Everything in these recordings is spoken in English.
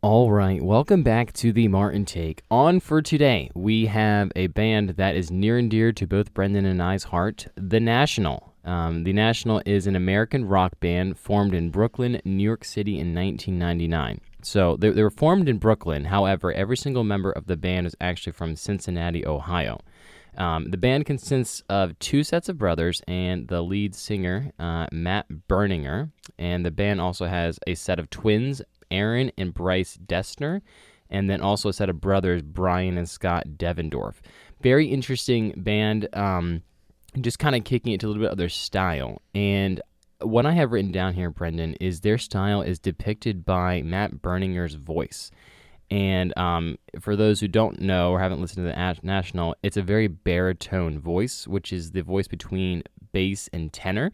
All right, welcome back to the Martin Take. On for today, we have a band that is near and dear to both Brendan and I's heart, The National. The National is an American rock band formed in Brooklyn, New York City in 1999. So they were formed in Brooklyn. However, every single member of the band is actually from Cincinnati, Ohio. The band consists of two sets of brothers and the lead singer, Matt Berninger. And the band also has a set of twins, Aaron and Bryce Dessner, and then also a set of brothers, Brian and Scott Devendorf. Very interesting band, just kind of kicking it to a little bit of their style. And what I have written down here, Brendan, is their style is depicted by Matt Berninger's voice. And for those who don't know or haven't listened to the National, it's a very baritone voice, which is the voice between bass and tenor.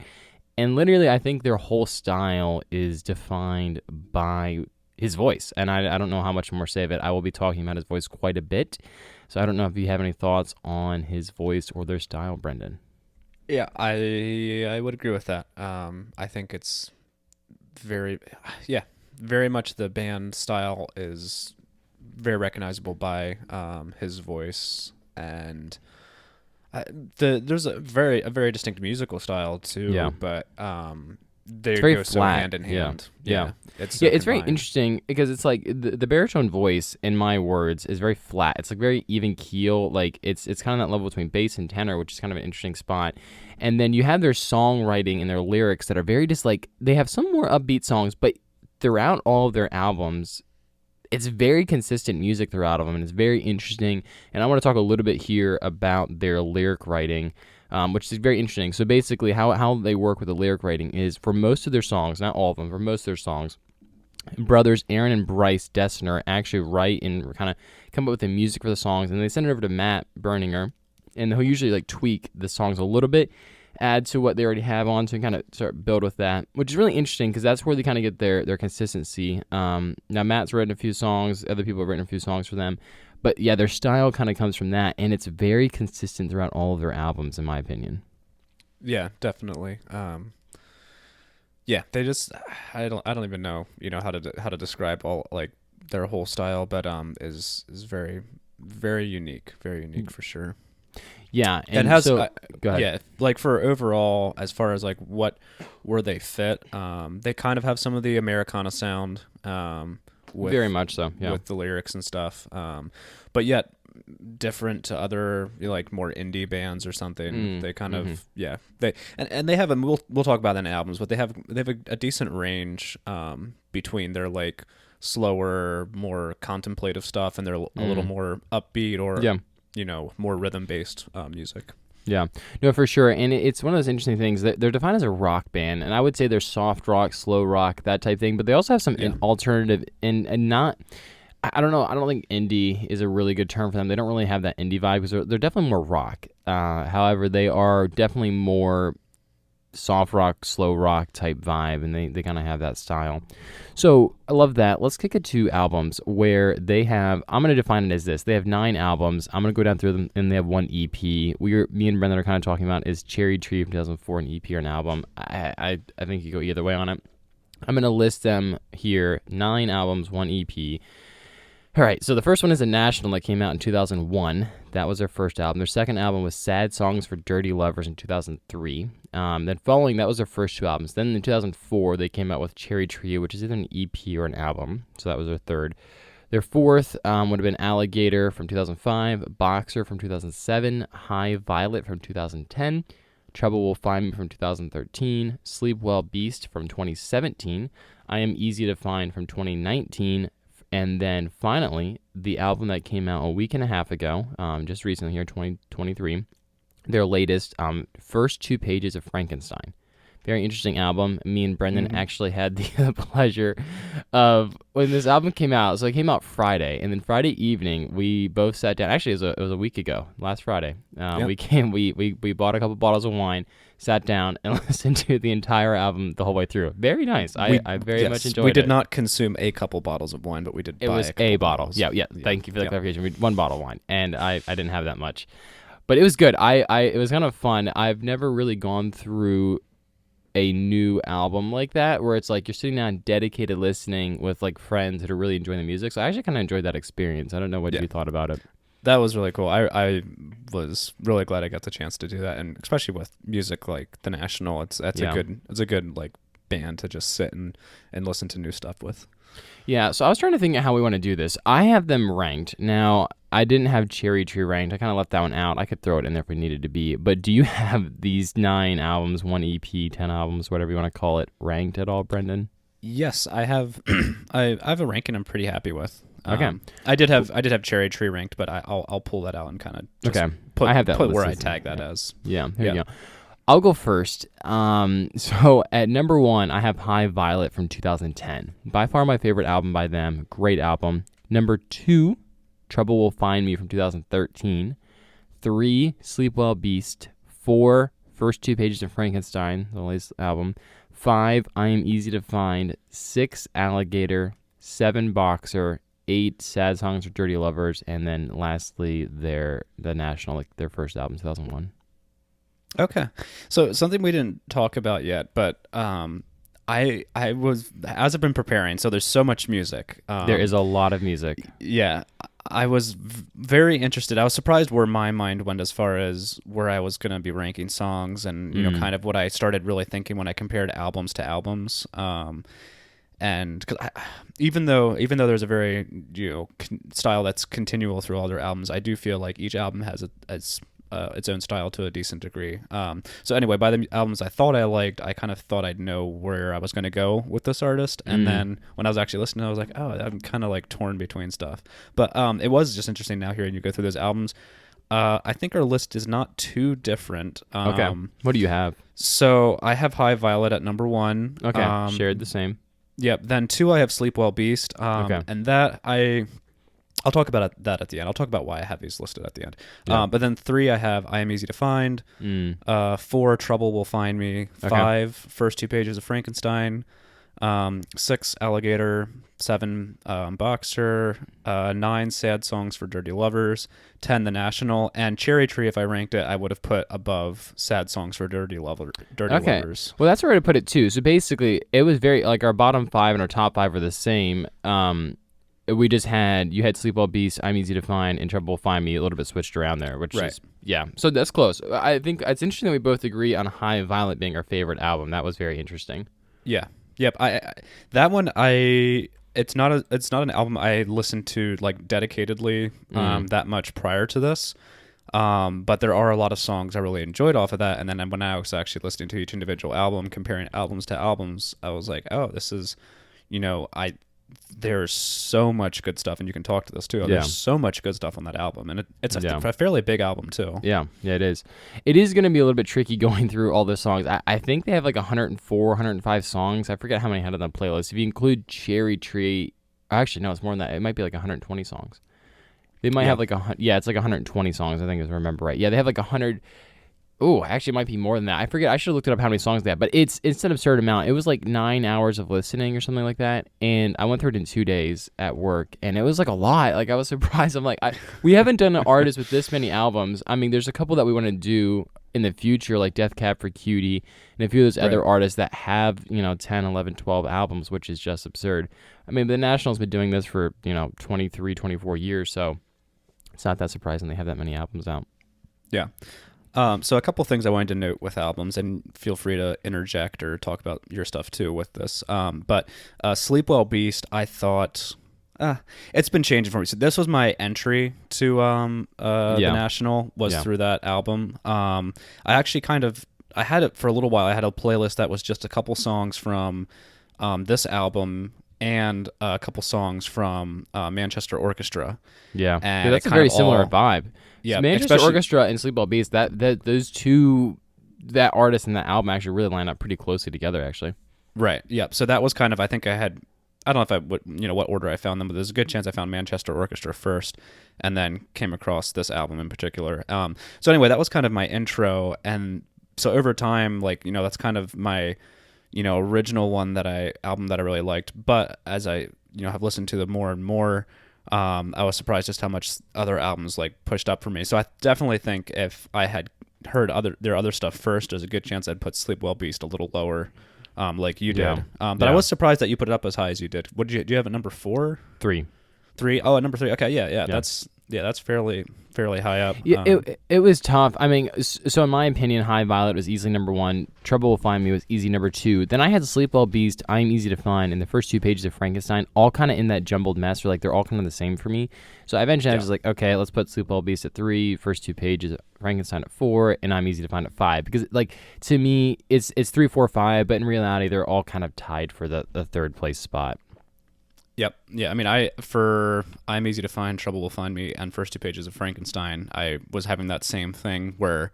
And literally, I think their whole style is defined by his voice. And I don't know how much more to say of it. I will be talking about his voice quite a bit. So I don't know if you have any thoughts on his voice or their style, Brendan. Yeah, I would agree with that. I think it's very much the band style is very recognizable by his voice, and there's a very distinct musical style too. Yeah. But they It's very go so flat. hand in hand. Yeah. It's so It's very combined. interesting because it's like the baritone voice, in my words, is very flat. It's like very even keel. Like it's kind of that level between bass and tenor, which is kind of an interesting spot. And then you have their songwriting and their lyrics that are very just like, they have some more upbeat songs, but throughout all of their albums, it's very consistent music throughout of them, and it's very interesting. And I want to talk a little bit here about their lyric writing, which is very interesting. So basically, how they work with the lyric writing is, for most of their songs, not all of them, for most of their songs, brothers Aaron and Bryce Dessner actually write and kind of come up with the music for the songs, and they send it over to Matt Berninger, and he'll usually like tweak the songs a little bit, add to what they already have on to kind of start build with that, which is really interesting because that's where they kind of get their consistency. Now, Matt's written a few songs, other people have written a few songs for them, but yeah, their style kind of comes from that, and it's very consistent throughout all of their albums, in my opinion. Yeah, definitely. Yeah, they just I don't even know how to describe all like their whole style, but is very unique for sure. Yeah, And has so go ahead. yeah, like for overall, as far as like where they fit, they kind of have some of the Americana sound, with Very much so. Yeah, with the lyrics and stuff, but yet different to other like more indie bands or something. They kind of they have we'll talk about that in albums, but they have a decent range between their like slower, more contemplative stuff and their a little more upbeat or more rhythm-based music. Yeah, no, for sure. And it's one of those interesting things that they're defined as a rock band, and I would say they're soft rock, slow rock, that type thing, but they also have some alternative and not, I don't know, I don't think indie is a really good term for them. They don't really have that indie vibe because they're definitely more rock. However, they are definitely more soft rock, slow rock type vibe, and they kind of have that style. So I love that. Let's kick it to albums where they have, I'm going to define it as this. They have 9 albums. I'm going to go down through them, and they have 1 EP. Me and Brendan are kind of talking about is Cherry Tree from 2004 an EP or an album. I think you go either way on it. I'm going to list them here. 9 albums, 1 EP. All right, so the first one is The National that came out in 2001. That was their first album. Their second album was Sad Songs for Dirty Lovers in 2003. Then following, that was their first 2 albums. Then in 2004, they came out with Cherry Tree, which is either an EP or an album. So that was their third. Their fourth would have been Alligator from 2005, Boxer from 2007, High Violet from 2010, Trouble Will Find Me from 2013, Sleep Well Beast from 2017, I Am Easy to Find from 2019, and then finally, the album that came out a week and a half ago, just recently here, 2023, their latest, First 2 Pages of Frankenstein. Very interesting album. Me and Brendan actually had the pleasure of, when this album came out, so it came out Friday, and then Friday evening, we both sat down. Actually, it was a week ago, last Friday. We bought a couple bottles of wine, sat down, and listened to the entire album the whole way through. Very nice. I very much enjoyed it. We did not consume a couple bottles of wine, but we did buy was a couple a bottle. bottles. Yeah. Thank you for the clarification. We 1 bottle of wine, and I didn't have that much. But it was good. It was kind of fun. I've never really gone through a new album like that, where it's like you're sitting down dedicated listening with like friends that are really enjoying the music. So I actually kind of enjoyed that experience. I don't know what you thought about it. That was really cool. I was really glad I got the chance to do that, and especially with music like The National, it's a good like band to just sit and listen to new stuff with. Yeah, so I was trying to think of how we want to do this. I have them ranked. Now, I didn't have Cherry Tree ranked. I kind of left that one out. I could throw it in there if we needed to be. But do you have these 9 albums, 1 EP, 10 albums, whatever you want to call it, ranked at all, Brendan? Yes, I have. I have a ranking I'm pretty happy with. Okay. I did have Cherry Tree ranked, but I'll pull that out and kind of I have that put where I tag that as. Yeah, here you go. I'll go first. So at number 1, I have High Violet from 2010. By far my favorite album by them. Great album. Number 2, Trouble Will Find Me from 2013. 3, Sleep Well Beast. 4, First 2 Pages of Frankenstein, the latest album. 5, I Am Easy to Find. 6, Alligator. 7, Boxer. 8, Sad Songs for Dirty Lovers. And then lastly, The National, like their first album, 2001. Okay, so something we didn't talk about yet, but I was, as I've been preparing, so there's so much music. There is a lot of music. Yeah, I was very interested. I was surprised where my mind went as far as where I was going to be ranking songs, and you know, kind of what I started really thinking when I compared albums to albums. And cause even though there's a very style that's continual through all their albums, I do feel like each album has its own style to a decent degree. So anyway, by the albums I thought I liked, I kind of thought I'd know where I was going to go with this artist. And then when I was actually listening, I was like, oh, I'm kind of like torn between stuff. But it was just interesting now hearing you go through those albums. I think our list is not too different. Okay. What do you have? So I have High Violet at number 1. Okay. Shared the same. Yep. Then 2, I have Sleep Well Beast. Okay. And that I'll talk about that at the end. I'll talk about why I have these listed at the end. Yeah. But then 3, I have I Am Easy to Find. 4, Trouble Will Find Me. 5, First 2 Pages of Frankenstein. 6, Alligator. 7, Boxer. 9, Sad Songs for Dirty Lovers. 10, The National. And Cherry Tree, if I ranked it, I would have put above Sad Songs for Dirty Lovers. Well, that's where I put it too. So basically, it was very, like, our bottom 5 and our top 5 are the same. We just you had Sleep Well Beast, I'm Easy to Find, and Trouble Will Find Me a little bit switched around there, which is, yeah. So that's close. I think it's interesting that we both agree on High Violet being our favorite album. That was very interesting. Yeah. Yep. That one, it's not an album I listened to like dedicatedly that much prior to this. But there are a lot of songs I really enjoyed off of that. And then when I was actually listening to each individual album, comparing albums to albums, I was like, oh, this is, there's so much good stuff, and you can talk to this too. There's so much good stuff on that album, and it's a fairly big album too. Yeah, it is. It is going to be a little bit tricky going through all the songs. I think they have like 104, 105 songs. I forget how many I had on the playlist. If you include Cherry Tree, actually no, it's more than that. It might be like 120 songs. They might have like it's like 120 songs. I think, if I remember right. Yeah, they have like 100. Oh, actually, it might be more than that. I forget. I should have looked it up how many songs they have. But it's an absurd amount. It was like 9 hours of listening or something like that. And I went through it in 2 days at work. And it was like a lot. Like, I was surprised. I'm like, we haven't done an artist with this many albums. I mean, there's a couple that we want to do in the future, like Death Cab for Cutie, and a few of those other artists that have, 10, 11, 12 albums, which is just absurd. I mean, the National's been doing this for, 23, 24 years. So it's not that surprising they have that many albums out. Yeah. So a couple things I wanted to note with albums, and feel free to interject or talk about your stuff too with this. But Sleep Well Beast, I thought it's been changing for me. So this was my entry to The National, was through that album. I actually I had it for a little while. I had a playlist that was just a couple songs from this album and a couple songs from Manchester Orchestra. Yeah, and that's a very similar vibe. Yeah, so Manchester Orchestra and Sleep Well Beast, those two, that artist and that album actually really line up pretty closely together, actually. Right. Yep. So that was kind of, I think I don't know if I would, what order I found them, but there's a good chance I found Manchester Orchestra first, and then came across this album in particular. So anyway, that was kind of my intro, and so over time, like, that's kind of my, original album that I really liked. But as I, have listened to them more and more, I was surprised just how much other albums like pushed up for me. So I definitely think if I had heard their other stuff first, there's a good chance I'd put Sleep Well Beast a little lower, like you did. But I was surprised that you put it up as high as you did. What do you have at number 4? 3. 3? Oh, at number 3. Okay, yeah. That's fairly high up. Yeah, it was tough. I mean, so in my opinion, High Violet was easily number 1. Trouble Will Find Me was easy number 2. Then I had Sleep Well Beast, I Am Easy to Find, and the first 2 pages of Frankenstein, all kind of in that jumbled mess, or like they're all kind of the same for me. So eventually I was like, okay, let's put Sleep Well Beast at 3, first 2 pages, Frankenstein at 4, and I'm Easy to Find at 5. Because like to me, it's 3, 4, 5, but in reality, they're all kind of tied for the third place spot. Yep. Yeah. I mean, I'm Easy to Find, Trouble Will Find Me, and first 2 pages of Frankenstein, I was having that same thing where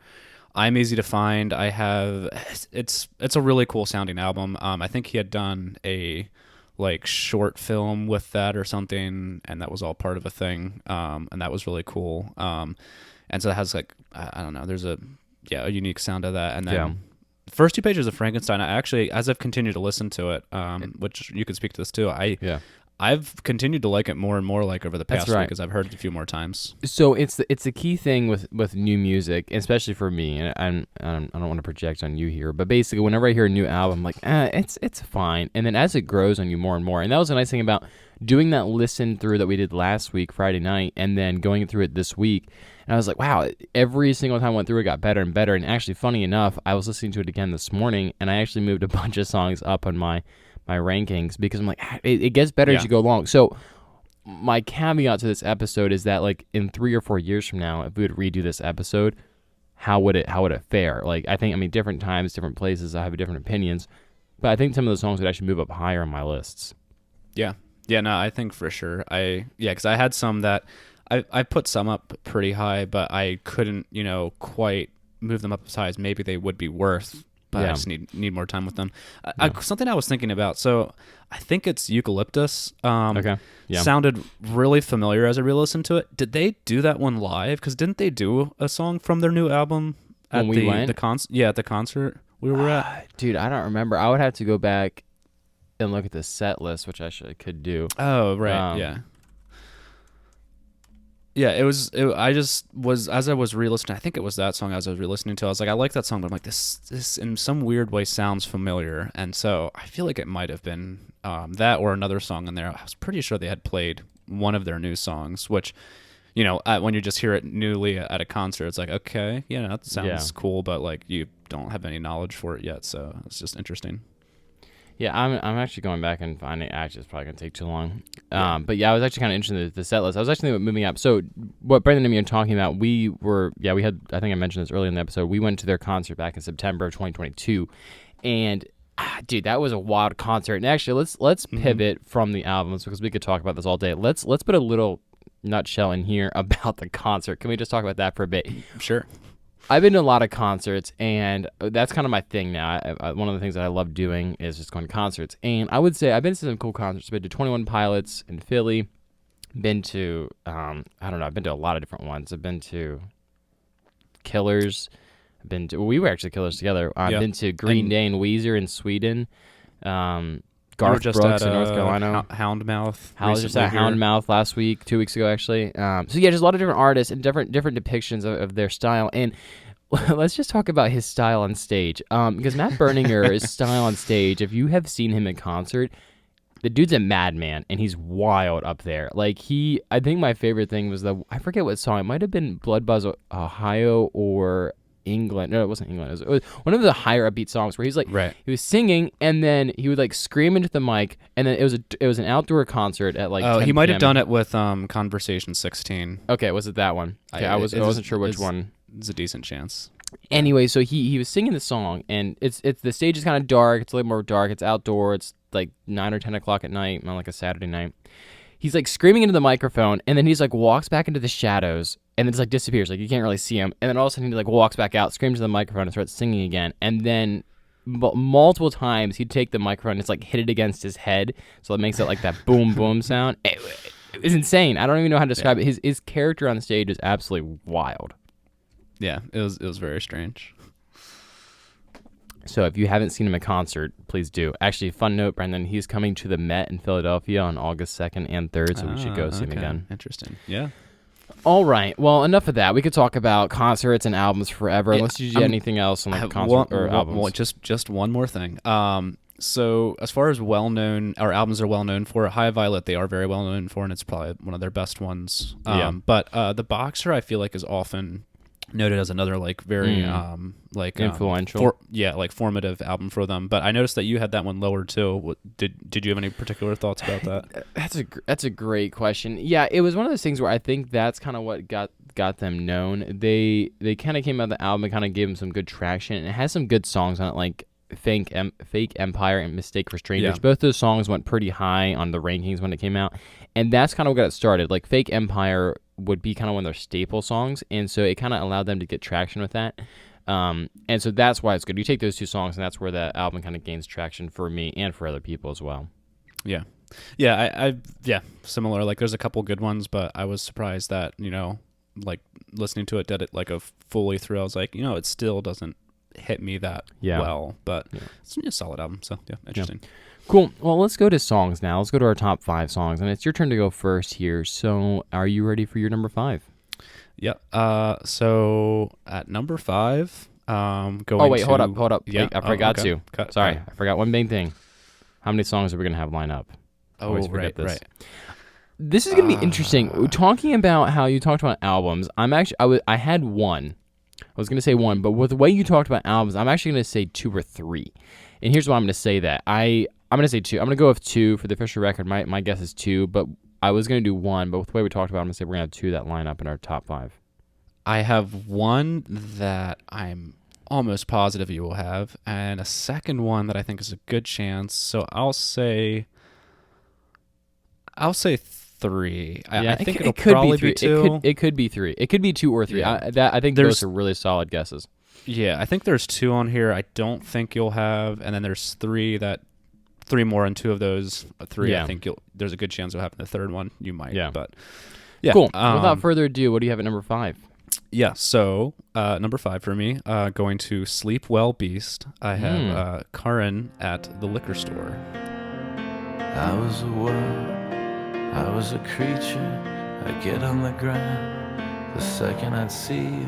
I'm Easy to Find. It's a really cool sounding album. I think he had done a like short film with that or something, and that was all part of a thing. And that was really cool. And so it has like, I don't know, there's a unique sound of that. And then the first 2 pages of Frankenstein, I actually, as I've continued to listen to it, which you could speak to this too, I've continued to like it more and more like over the past week because I've heard it a few more times. So it's the key thing with new music, especially for me, and I don't want to project on you here, but basically whenever I hear a new album, I'm like, it's fine. And then as it grows on you more and more, and that was the nice thing about doing that listen through that we did last week, Friday night, and then going through it this week. And I was like, wow, every single time I went through it got better and better. And actually, funny enough, I was listening to it again this morning, and I actually moved a bunch of songs up on my rankings because I'm like, it gets better as you go along. So my caveat to this episode is that like in 3 or 4 years from now, if we would redo this episode, how would it fare? Like I mean, different times, different places, I have different opinions, but I think some of those songs would actually move up higher on my lists. Yeah, no, I think for sure. Because I had some that I put some up pretty high, but I couldn't, quite move them up as high as maybe they would be worth. But I just need more time with them. Something I was thinking about. So I think it's Eucalyptus. Okay. Yeah. Sounded really familiar as I re-listened to it. Did they do that one live? Because didn't they do a song from their new album at the concert? Yeah, at the concert we were at. Dude, I don't remember. I would have to go back and look at the set list, which I could do. Oh, right. Yeah. Yeah, I just was, as I was re-listening, I think it was that song as I was re-listening to, I was like, I like that song, but I'm like, this in some weird way sounds familiar. And so I feel like it might have been that or another song in there. I was pretty sure they had played one of their new songs, which, when you just hear it newly at a concert, it's like, okay, that sounds cool, but like you don't have any knowledge for it yet. So it's just interesting. Yeah, I'm actually going back and finding. Actually, it's probably gonna take too long. But yeah, I was actually kind of interested in the set list. I was actually moving up. So what Brendan and me are talking about, we had. I think I mentioned this earlier in the episode. We went to their concert back in September of 2022, and dude, that was a wild concert. And actually, let's pivot from the albums because we could talk about this all day. Let's put a little nutshell in here about the concert. Can we just talk about that for a bit? Sure. I've been to a lot of concerts, and that's kind of my thing now. One of the things that I love doing is just going to concerts. And I would say I've been to some cool concerts. I've been to 21 Pilots in Philly. Been to, I've been to a lot of different ones. I've been to Killers. We were actually Killers together. I've been to Green Day and Weezer in Sweden. Garth Brooks in North Carolina. Houndmouth. I was just at Houndmouth last week, 2 weeks ago actually. So yeah, just a lot of different artists and different depictions of their style. And let's just talk about his style on stage. Because Matt Berninger's style on stage, if you have seen him in concert, the dude's a madman and he's wild up there. Like I think my favorite thing was I forget what song. It might have been Blood Buzz Ohio or England. No, it wasn't England. It was one of the higher upbeat songs where he's like, he was singing and then he would like scream into the mic, and then it was an outdoor concert at like. Oh, he might have done it with Conversation 16. Okay, was it that one? Okay, I wasn't sure which one. It's a decent chance. Anyway, so he was singing the song, and it's the stage is kind of dark. It's a little more dark. It's outdoor. It's like 9 or 10 o'clock at night on like a Saturday night. He's like screaming into the microphone, and then he's like walks back into the shadows, and it's like disappears, like you can't really see him. And then all of a sudden he like walks back out, screams to the microphone, and starts singing again. And then multiple times he'd take the microphone and it's like hit it against his head, so it makes it like that boom boom sound. It was insane. I don't even know how to describe it. His character on the stage is absolutely wild. Yeah, it was very strange. So if you haven't seen him in concert, please do. Actually, fun note, Brendan, he's coming to the Met in Philadelphia on August 2nd and 3rd, so we should go see him again. Interesting. Yeah. All right. Well, enough of that. We could talk about concerts and albums forever. Yeah, Unless you do anything else on like concert or albums. Just one more thing. So as far as well-known, our albums are well-known for, High Violet, they are very well-known for, and it's probably one of their best ones. But The Boxer, I feel like, is often noted as another like very influential, like formative album for them. But I noticed that you had that one lower too. Did you have any particular thoughts about that? That's a great question. Yeah, it was one of those things where I think that's kind of what got them known. They kind of came out of the album and kind of gave them some good traction, and it has some good songs on it, like Fake Empire and Mistake for Strangers. Yeah. Both those songs went pretty high on the rankings when it came out, and that's kind of what got it started. Like Fake Empire would be kind of one of their staple songs, and so it kind of allowed them to get traction with that. And so that's why it's good. You take those two songs, and that's where the album kind of gains traction for me and for other people as well. Yeah. I similar. Like there's a couple good ones, but I was surprised that, like listening to it, did it like a fully through. I was like, it still doesn't hit me that well, but it's a solid album. So interesting. Yeah. Cool. Well, let's go to songs now. Let's go to our top 5 songs, and it's your turn to go first here. So, are you ready for your number 5? Yeah. So at number 5, going. Oh wait, hold up. Yeah, wait, I forgot to. Sorry, okay. I forgot one big thing. How many songs are we gonna have line up? Oh, right. This is gonna be interesting. Talking about how you talked about albums, I had one. I was going to say one, but with the way you talked about albums, I'm actually going to say 2 or 3. And here's why I'm going to say that. I'm going to say 2. I'm going to go with 2 for the official record. My guess is 2, but I was going to do 1, but with the way we talked about it, I'm going to say we're going to have 2 that line up in our top 5. I have one that I'm almost positive you will have, and a second one that I think is a good chance. So I'll say 3. I think it'll probably be 2. It could be 3. It could be 2 or 3. Yeah. I think those are really solid guesses. Yeah, I think there's 2 on here I don't think you'll have, and then there's 3 more, and 2 of those 3 I think there's a good chance you'll have in the third one. You might. Yeah. But yeah. Cool. Without further ado, what do you have at number 5? Yeah, so number 5 for me, going to Sleep Well Beast. I have Karin at the Liquor Store. I was a world, I was a creature, I get on the ground. The second I'd see you,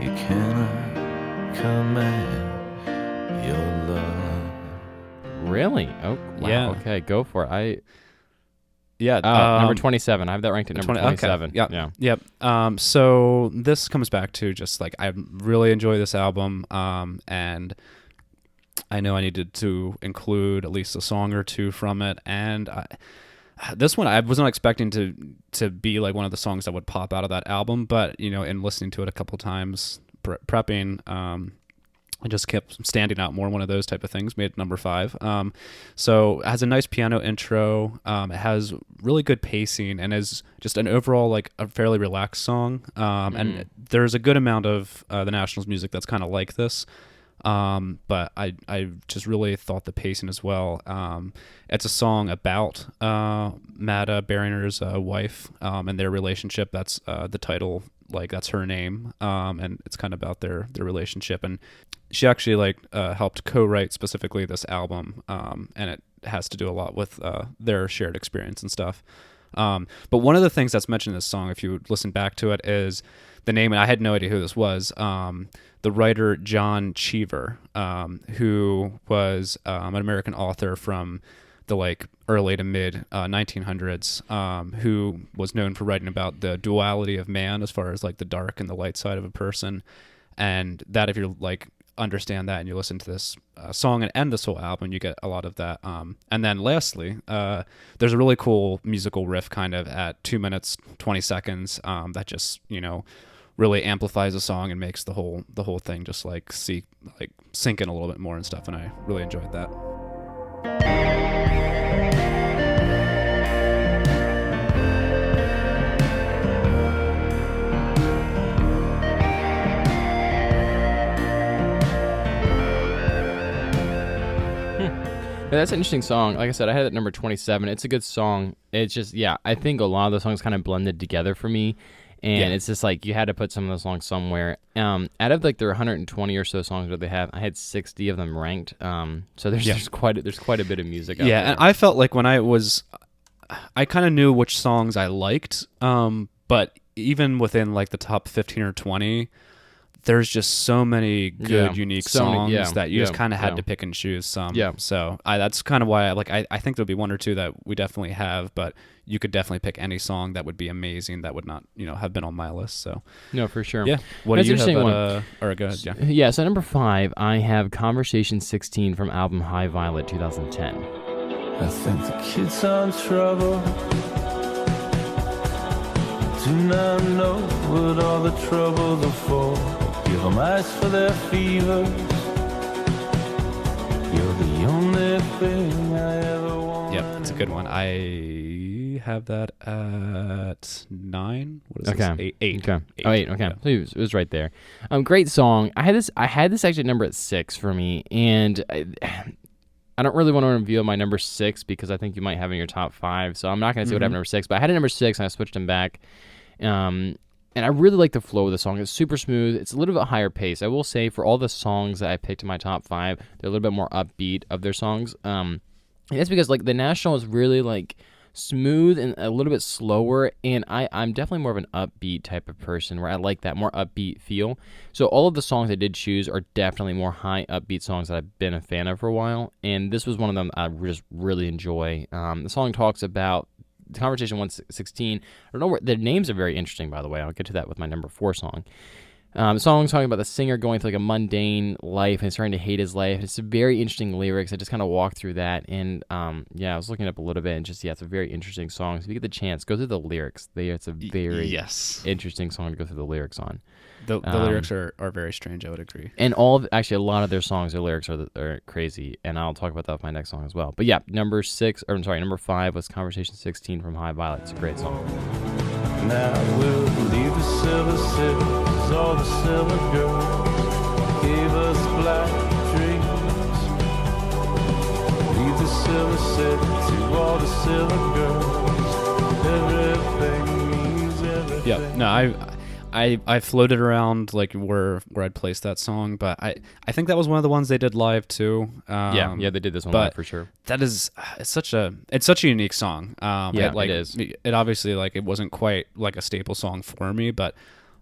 you cannot command your love. Really? Oh, wow. Yeah. Okay, go for it. Yeah. Number 27. I have that ranked at number 27. Okay. Yeah. Yep. So this comes back to just like I really enjoy this album, and I know I needed to include at least a song or 2 from it, and this one I wasn't expecting to be like one of the songs that would pop out of that album, but in listening to it a couple times prepping, it just kept standing out more. One of those type of things made it number 5. So it has a nice piano intro. It has really good pacing and is just an overall like a fairly relaxed song. And there's a good amount of the Nationals music that's kind of like this. But I just really thought the pacing as well. It's a song about Mada Beringer's wife and their relationship. That's the title, like that's her name, and it's kind of about their relationship. And she actually like helped co-write specifically this album, and it has to do a lot with their shared experience and stuff. But one of the things that's mentioned in this song, if you listen back to it, is the name, and I had no idea who this was. The writer John Cheever, who was an American author from the like early to mid 1900s, who was known for writing about the duality of man as far as like the dark and the light side of a person, and that if you're like understand that and you listen to this song and this whole album, you get a lot of that. And then lastly, there's a really cool musical riff kind of at 2 minutes 20 seconds that just really amplifies the song and makes the whole thing just like sink in a little bit more and stuff, and I really enjoyed that. That's an interesting song. Like I said, I had it at number 27. It's a good song. It's just, I think a lot of the songs kind of blended together for me. And it's just like you had to put some of those songs somewhere. Out of like their 120 or so songs that they have, I had 60 of them ranked. So there's quite a bit of music out there. And I felt like when I kind of knew which songs I liked, but even within like the top 15 or 20, there's just so many good, unique songs that you just kind of had to pick and choose some. Yeah. So that's kind of why I think there'll be one or two that we definitely have, but you could definitely pick any song that would be amazing that would not, have been on my list. So no, for sure. Yeah. What That's do you an have? interesting Or go ahead. Yeah. Yeah. So number 5, I have Conversation 16 from album High Violet 2010. I think the kids are in trouble. Do not know what all the troubles are for. Give them ice for their fevers. You're the only thing I ever want. Yep, that's a good one. I have that at 9. What is this? 8. Okay. Oh, 8. Okay. Yeah. So it was right there. Great song. I had this actually number at 6 for me, and I don't really want to reveal my number 6 because I think you might have it in your top 5. So I'm not going to say what I have number 6, but I had a number 6 and I switched them back. And I really like the flow of the song. It's super smooth. It's a little bit higher pace. I will say for all the songs that I picked in my top 5, they're a little bit more upbeat of their songs. And that's because like the National is really like smooth and a little bit slower, and I'm definitely more of an upbeat type of person where I like that more upbeat feel. So all of the songs I did choose are definitely more high upbeat songs that I've been a fan of for a while, and this was one of them I just really enjoy. The song talks about the Conversation 116. I don't know where the names are very interesting, by the way. I'll get to that with my number 4 song. The song's talking about the singer going through like a mundane life and starting to hate his life. It's a very interesting lyrics. I just kind of walked through that, and I was looking up a little bit, and just it's a very interesting song. So if you get the chance, go through the lyrics. It's a very interesting song to go through the lyrics on. The lyrics are very strange. I would agree. And actually a lot of their songs, their lyrics are crazy, and I'll talk about that with my next song as well. But yeah, number 5 was Conversation 16 from High Violet. It's a great song. Now we'll leave the silver cities, all the silver girls gave us black dreams. Leave the silver city to all the silver girls. Everything means everything. Yeah, no, I floated around like where I'd place that song, but I think that was one of the ones they did live too. Yeah, they did this one live for sure. That is it's such a unique song. It is. It obviously like it wasn't quite like a staple song for me, but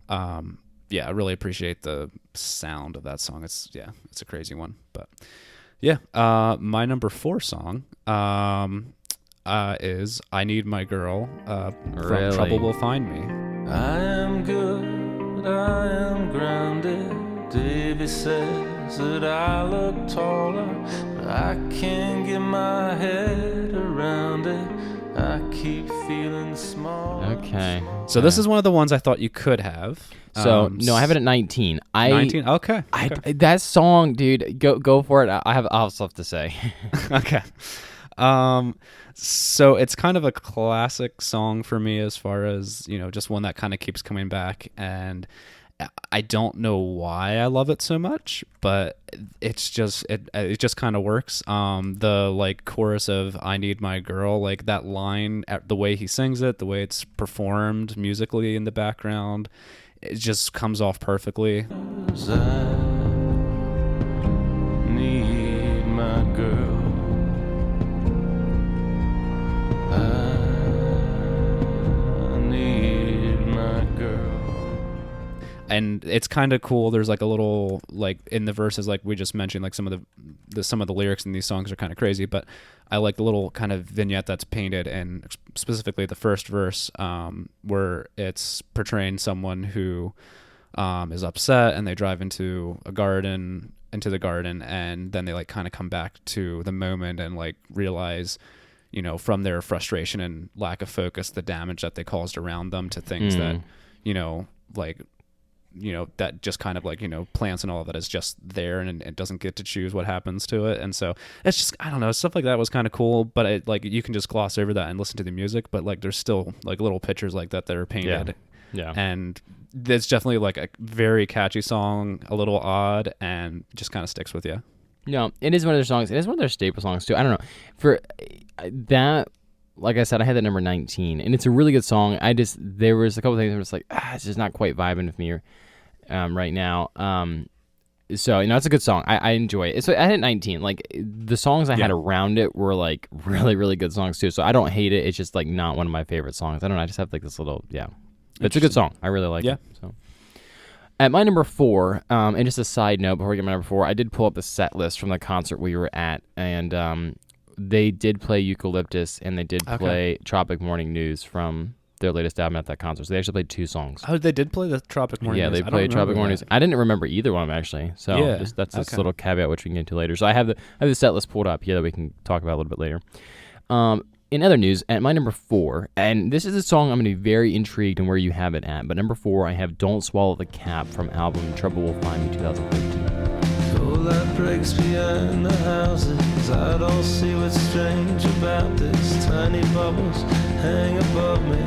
I really appreciate the sound of that song. It's a crazy one, but my number 4 song is "I Need My Girl" from Trouble Will Find Me. I am good, I am grounded. Davy says that I look taller, but I can't get my head around it. I keep feeling small. Okay. So this is one of the ones I thought you could have. So no, I have it at 19. 19. Okay. That song, dude, go for it. I have stuff to say. Okay. So it's kind of a classic song for me as far as, just one that kind of keeps coming back, and I don't know why I love it so much, but it's just, it just kind of works. The like chorus of "I Need My Girl," like that line, the way he sings it, the way it's performed musically in the background, it just comes off perfectly. I need my girl. And it's kind of cool. There's like a little, like in the verses, like we just mentioned, like some of the lyrics in these songs are kind of crazy, but I like the little kind of vignette that's painted, and specifically the first verse, where it's portraying someone who is upset, and they drive into the garden, and then they like kind of come back to the moment and like realize, from their frustration and lack of focus, the damage that they caused around them to things that, that just kind of like, plants and all of that is just there, and it doesn't get to choose what happens to it. And so it's just, I don't know, stuff like that was kind of cool, but it, like, you can just gloss over that and listen to the music, but like there's still like little pictures like that are painted. Yeah. And it's definitely like a very catchy song, a little odd, and just kind of sticks with you. No, it is one of their songs. It is one of their staple songs too. I don't know. For that, like I said, I had that number 19, and it's a really good song. There was a couple things I was like, it's just not quite vibing with me right now. So, it's a good song. I enjoy it. So I had 19. Like, the songs I had around it were like really, really good songs too. So I don't hate it. It's just like not one of my favorite songs. I don't know. I just have like this little, It's a good song. I really like it. So. At my number 4, and just a side note before we get my number 4, I did pull up the set list from the concert we were at, and they did play Eucalyptus, and they did play Tropic Morning News from their latest album at that concert. So they actually played 2 songs. Oh, they did play the Tropic Morning News? Yeah, they played Tropic Morning News. I didn't remember either one of them, actually. So yeah. that's this little caveat which we can get into later. So I have the set list pulled up here that we can talk about a little bit later. In other news, at my number 4, and this is a song I'm going to be very intrigued in where you have it at, but number 4, I have Don't Swallow the Cap from album Trouble Will Find Me 2013. Cold light breaks behind the houses. I don't see what's strange about this. Tiny bubbles hang above me.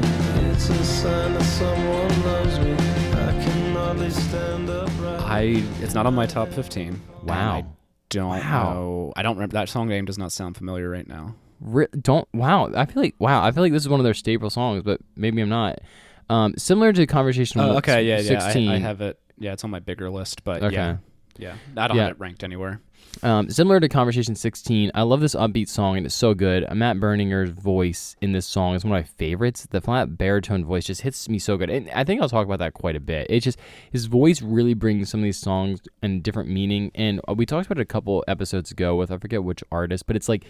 It's a sign that someone loves me. I can hardly stand upright. It's not on my top 15. Wow. I don't know. I don't remember. That song name does not sound familiar right now. I feel like this is one of their staple songs, but maybe I'm not. Similar to Conversation. Okay, yeah, 16. I have it. Yeah, it's on my bigger list, but okay. yeah, I don't have it ranked anywhere. Similar to Conversation 16, I love this upbeat song, and it's so good. Matt Berninger's voice in this song is one of my favorites. The flat baritone voice just hits me so good, and I think I'll talk about that quite a bit. It's just his voice really brings some of these songs in different meaning, and we talked about it a couple episodes ago with I forget which artist, but it's like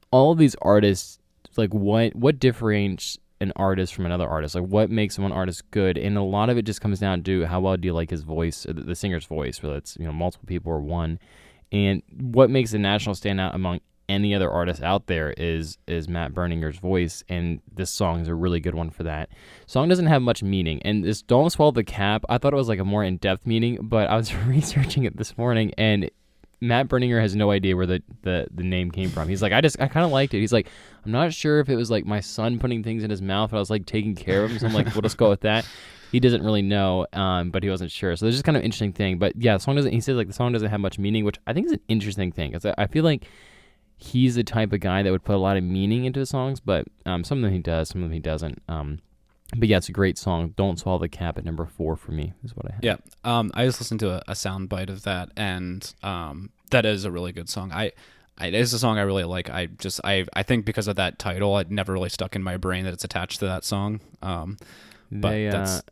all of these artists, like what differentiates an artist from another artist, like what makes one artist good, and a lot of it just comes down to how well do you like his voice, or the singer's voice, whether it's multiple people or one. And what makes the National stand out among any other artist out there is Matt Berninger's voice, and this song is a really good one for that. Song doesn't have much meaning, and this Don't Swallow the Cap, I thought it was like a more in-depth meaning, but I was researching it this morning, and Matt Berninger has no idea where the name came from. He's like, I kind of liked it. He's like, I'm not sure if it was like my son putting things in his mouth and I was like taking care of him, so I'm like, we'll just go with that. He doesn't really know, but he wasn't sure. So there's just kind of an interesting thing. But yeah, he says like the song doesn't have much meaning, which I think is an interesting thing, because I feel like he's the type of guy that would put a lot of meaning into his songs, but some of them he does, some of them he doesn't. But yeah, it's a great song. Don't Swallow the Cap at number 4 for me is what I have. Yeah, I just listened to a sound bite of that, and that is a really good song. It is a song I really like. I think because of that title, it never really stuck in my brain that it's attached to that song. But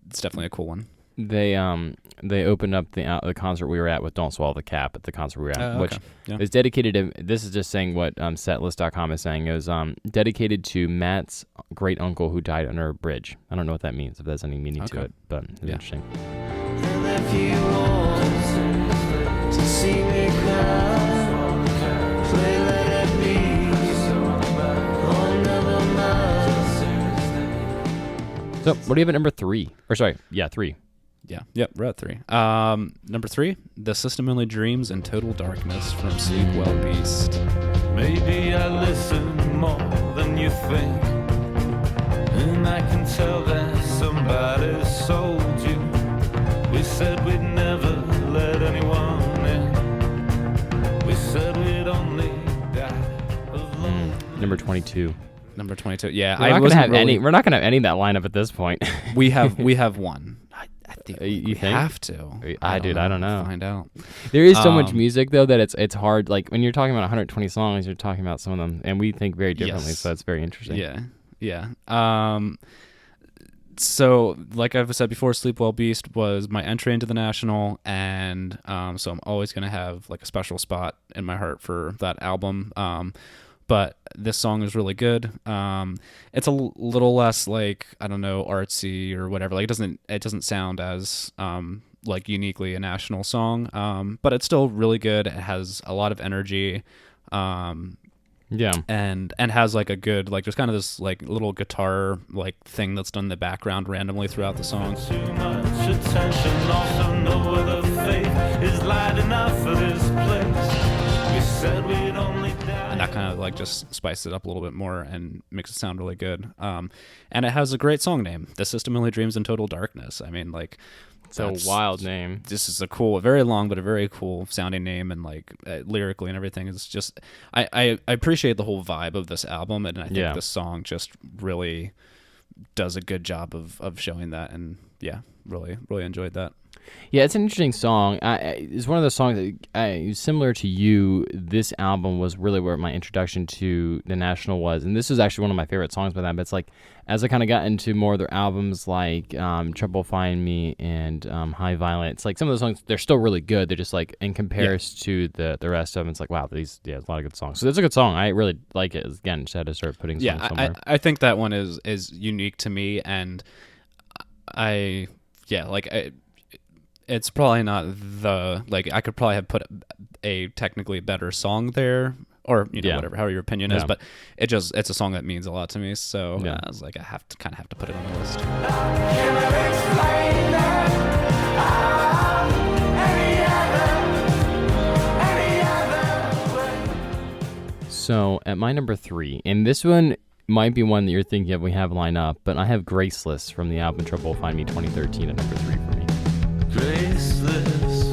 it's definitely a cool one. They opened up the concert we were at with Don't Swallow the Cap at the concert we were at, which is dedicated to, this is just saying what setlist.com is saying, it was dedicated to Matt's great uncle who died under a bridge. I don't know what that means, if there's any meaning to it, but it's interesting. And if you want to see me cry, play Let It Be. Oh, never mind. So, what do you have at number 3? Or sorry, 3. Yeah, yep, we're at 3. Number 3, The System Only Dreams in Total Darkness from Sleep Well Beast. Maybe I listen more than you think, and I can tell that somebody sold you. We said we'd never let anyone in. We said we'd only die of loneliness. Number 22. Number 22. Yeah, We're not gonna have any of that lineup at this point. we have one. I think you think? have to. I don't know. Find out. There is so much music though that it's hard. Like when you're talking about 120 songs, you're talking about some of them, and we think very differently. Yes. So that's very interesting. Yeah. So like I've said before, Sleep Well Beast was my entry into the National, and so I'm always gonna have like a special spot in my heart for that album. But this song is really good. It's a little less like, I don't know, artsy or whatever. Like it doesn't sound as like uniquely a National song. But it's still really good. It has a lot of energy. Yeah. And has like a good, like there's kind of this like little guitar like thing that's done in the background randomly throughout the song. Too much attention, also no other faith is light enough for this place. We said we'd only die. And that kind of like just spices it up a little bit more and makes it sound really good. And it has a great song name, The System Only Dreams in Total Darkness. I mean, like, it's a wild name. This is a very long but a very cool sounding name, and like lyrically and everything is just. I appreciate the whole vibe of this album, and I think this song just really does a good job of showing that, and really enjoyed that. Yeah, it's an interesting song. It's one of those songs that, similar to you, this album was really where my introduction to The National was. And this is actually one of my favorite songs by them. But it's like, as I kind of got into more of their albums like Trouble Find Me and High Violet, it's like some of the songs, they're still really good. They're just like, in comparison to the rest of them, it's like, wow, there's a lot of good songs. So it's a good song. I really like it. Again, just had to start putting songs somewhere. I think that one is unique to me, and it's probably not I could probably have put a technically better song there, or whatever, however your opinion is, but it's a song that means a lot to me. So I was like, I have to put it on the list. So at my number 3, and this one might be one that you're thinking of we have lined up, but I have Graceless from the album Trouble Find Me 2013 at number 3 for me. Graceless,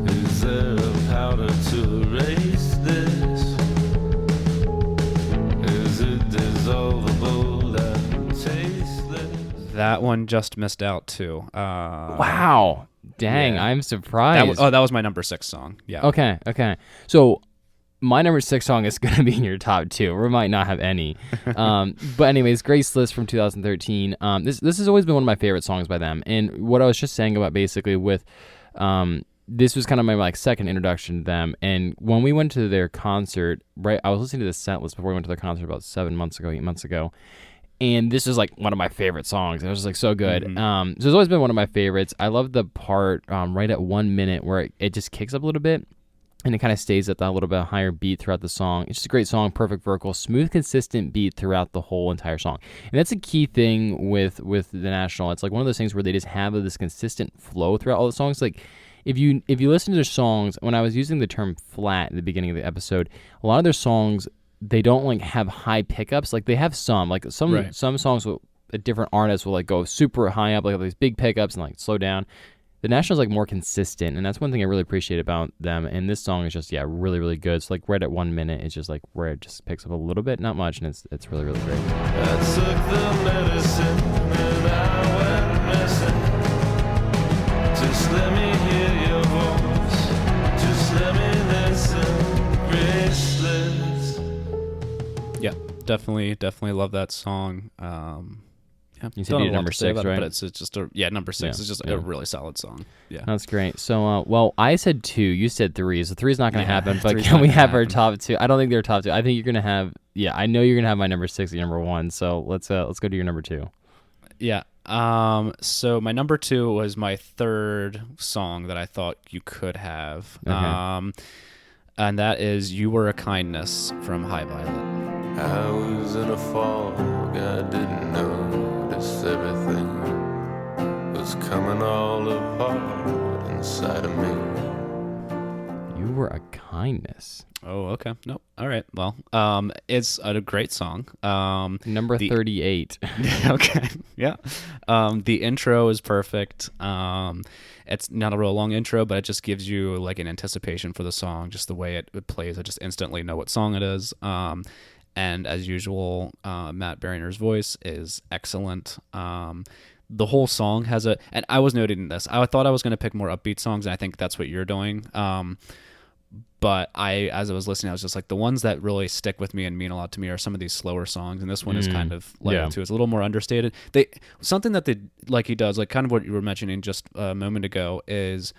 is there a powder to erase this? Is it dissolvable and tasteless? That one just missed out too. Wow. Dang, I'm surprised. That was my number 6 song. Yeah. Okay. So my number 6 song is going to be in your top 2. We might not have any. But anyways, Graceless from 2013. This has always been one of my favorite songs by them. And what I was just saying about basically with this was kind of my second introduction to them. And when we went to their concert, right, I was listening to the set list before we went to their concert about 8 months ago. And this is like one of my favorite songs. It was just like so good. So it's always been one of my favorites. I love the part right at 1 minute where it just kicks up a little bit. And it kind of stays at that little bit higher beat throughout the song. It's just a great song, perfect vocal, smooth, consistent beat throughout the whole entire song. And that's a key thing with The National. It's like one of those things where they just have this consistent flow throughout all the songs. Like if you listen to their songs, when I was using the term flat at the beginning of the episode, a lot of their songs, they don't like have high pickups. Like they have some songs with different artists will like go super high up, like have these big pickups and like slow down. The National's like more consistent, and that's one thing I really appreciate about them. And this song is just really, really good. So like right at 1 minute, it's just like where it just picks up a little bit, not much, and it's really, really great. I took the medicine and I went missing. Just let me hear your voice. Just let me listen. Graceless. Yeah, definitely love that song. You said you number 6, right? But it's just number 6 is just a really solid song. Yeah, that's great. So, I said 2, you said 3. So 3 is not going to happen. But can we have our top 2? I don't think they're top 2. I think you're going to have. Yeah, I know you're going to have my number 6 and number 1. So let's go to your number 2. Yeah. So my number 2 was my third song that I thought you could have. Okay. And that is "You Were a Kindness" from High Violet. I was in a fog. I didn't notice everything was coming all apart inside of me. You Were a Kindness. Oh, okay. Nope. All right. Well, it's a great song. Number 38. Okay. Yeah. The intro is perfect. It's not a real long intro, but it just gives you like an anticipation for the song. Just the way it plays, I just instantly know what song it is. And as usual, Matt Berringer's voice is excellent. The whole song has and I was noting this. I thought I was going to pick more upbeat songs, and I think that's what you're doing. But as I was listening, I was just like, the ones that really stick with me and mean a lot to me are some of these slower songs, and this one is kind of like too. It's a little more understated. Something that he does, like kind of what you were mentioning just a moment ago, is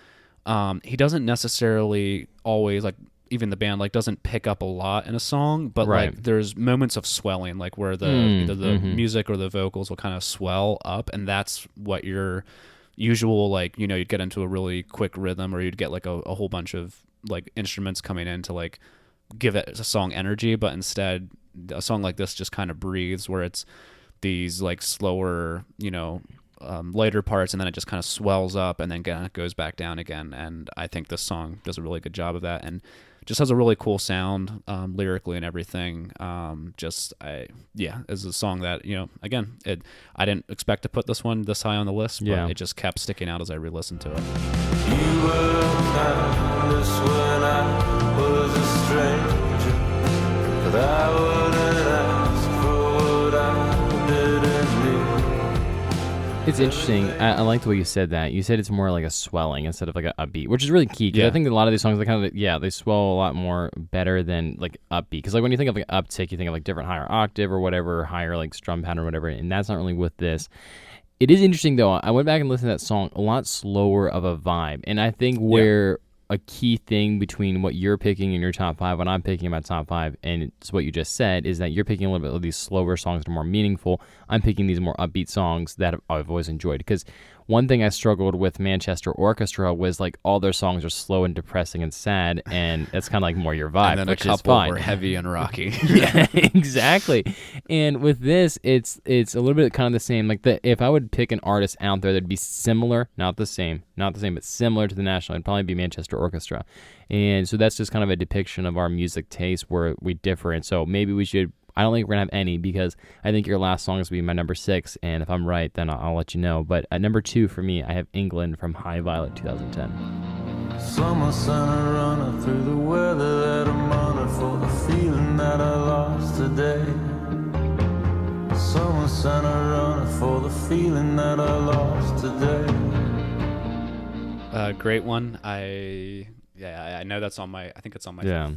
he doesn't necessarily always like. Even the band like doesn't pick up a lot in a song, but like there's moments of swelling, like where either the music or the vocals will kind of swell up, and that's what your usual like you'd get into a really quick rhythm, or you'd get like a whole bunch of like instruments coming in to like give it a song energy, but instead a song like this just kind of breathes, where it's these like slower lighter parts, and then it just kind of swells up and then kind of goes back down again. And I think this song does a really good job of that, and just has a really cool sound lyrically and everything. Is a song that again, I didn't expect to put this one this high on the list, but it just kept sticking out as I re-listened to it. You were kindness when I was a stranger, but I wouldn't ask for what I didn't need. It's interesting. I like the way you said that. You said it's more like a swelling instead of like a upbeat, which is really key. Because I think a lot of these songs, they kind of, they swell a lot more better than like upbeat. Because like when you think of like uptick, you think of like different higher octave or whatever, higher like strum pattern or whatever, and that's not really with this. It is interesting though. I went back and listened to that song, a lot slower of a vibe, and I think where a key thing between what you're picking in your top 5, what I'm picking in my top 5, and it's what you just said, is that you're picking a little bit of these slower songs that are more meaningful. I'm picking these more upbeat songs that I've always enjoyed. Because one thing I struggled with Manchester Orchestra was like all their songs are slow and depressing and sad, and that's kind of like more your vibe, and then which a couple is fine. were heavy and rocky. Yeah, exactly. And with this, it's a little bit kind of the same. Like if I would pick an artist out there that'd be similar, not the same, but similar to the National, it'd probably be Manchester Orchestra. And so that's just kind of a depiction of our music taste where we differ. And so maybe we should. I don't think we're going to have any because I think your last song is going to be my number 6, and if I'm right, then I'll let you know. But at number 2 for me, I have England from High Violet 2010. Summer sun a runner through the weather that I'm under for the feeling that I lost today. Summer sun a runner for the feeling that I lost today. Great one. I know that's on my. I think it's on my. Yeah.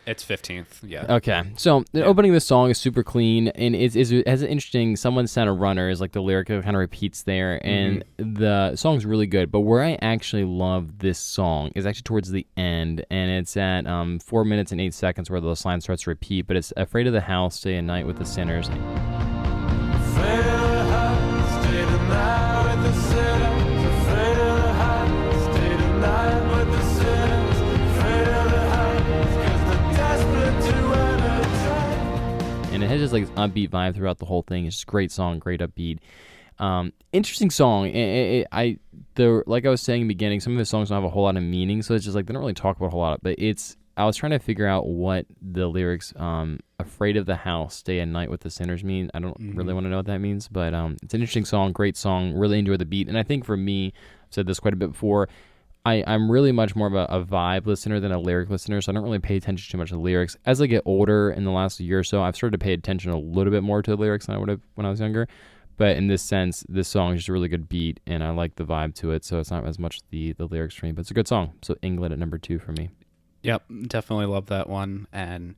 It's 15th, yeah. Okay, so the opening of the song is super clean, and it has an interesting, someone sent a runner, is like the lyric kind of repeats there, and the song's really good, but where I actually love this song is actually towards the end, and it's at 4 minutes and 8 seconds where the line starts to repeat, but it's afraid of the house, stay a night with the sinners. Afraid of the house, stay the night with the sinners. Afraid of the house, stay the night with the sinners. Afraid of the house, 'cause they're desperate to entertain. And it has just like this upbeat vibe throughout the whole thing. It's just a great song, great upbeat. Interesting song. Like I was saying in the beginning, some of his songs don't have a whole lot of meaning, so it's just like they don't really talk about a whole lot. But I was trying to figure out what the lyrics "afraid of the house, stay at night with the sinners" mean. I don't really want to know what that means, but it's an interesting song, great song. Really enjoy the beat, and I think for me, I've said this quite a bit before. I'm really much more of a vibe listener than a lyric listener, so I don't really pay attention too much to the lyrics. As I get older in the last year or so, I've started to pay attention a little bit more to the lyrics than I would have when I was younger. But in this sense, this song is just a really good beat, and I like the vibe to it, so it's not as much the lyrics for me, but it's a good song. So England at number 2 for me. Yep, definitely love that one, and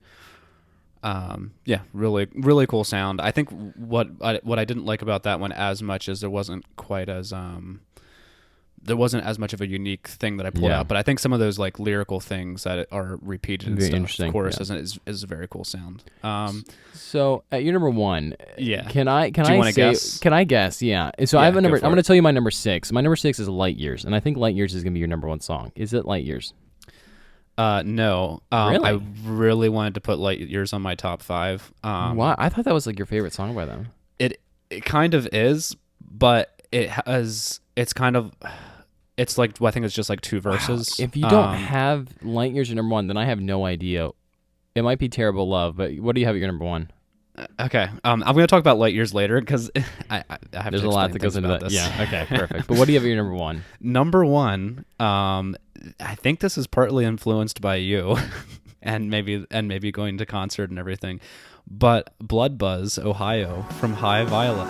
really, really cool sound. I think what I didn't like about that one as much is there wasn't as much of a unique thing that I pulled out, but I think some of those like lyrical things that are repeated and stuff, of course, is a very cool sound. So at your number 1, yeah, can I guess? Can I guess? Yeah. So I have a number. I'm going to tell you my number 6. My number 6 is Light Years, and I think Light Years is going to be your number 1 song. Is it Light Years? No. Really? I really wanted to put Light Years on my top 5. Why? I thought that was like your favorite song by them. It kind of is, but it's like, I think it's just like 2 verses. Wow. If you don't have Light Years your number 1, then I have no idea. It might be Terrible Love, but what do you have at your number 1? Okay. I'm going to talk about Light Years later because I have There's to a lot that goes into that. this. Yeah. Okay. Perfect. But what do you have at your number 1? Number 1, I think this is partly influenced by you, and maybe going to concert and everything, but Blood Buzz, Ohio from High Violet.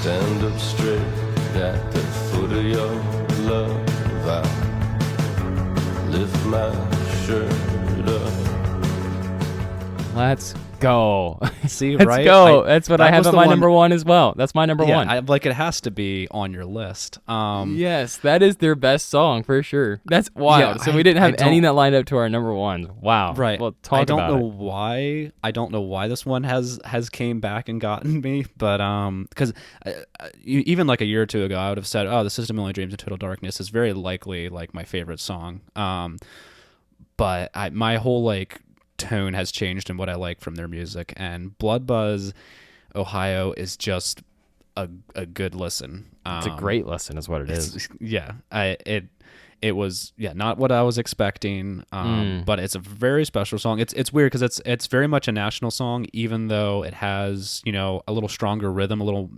Stand up straight at the foot of your love. I lift my shirt up. Let's go. See, Let's right? go. That's what I have was at the my one- number 1 as well. That's my number 1. It has to be on your list. Yes, that is their best song for sure. That's wild. Yeah, So we didn't have I don't- any that lined up to our number 1s. Wow. Right. Well, talk I don't about know it. why. I don't know why this one has came back and gotten me, but because even like a year or 2 ago, I would have said, "Oh, the System of Only Dreams and Total Darkness is very likely like my favorite song." But my whole like tone has changed in what I like from their music, and Blood Buzz, Ohio is just a good listen. It's a great lesson, is what it is. Yeah, it was not what I was expecting, but it's a very special song. It's weird because it's very much a national song, even though it has a little stronger rhythm, a little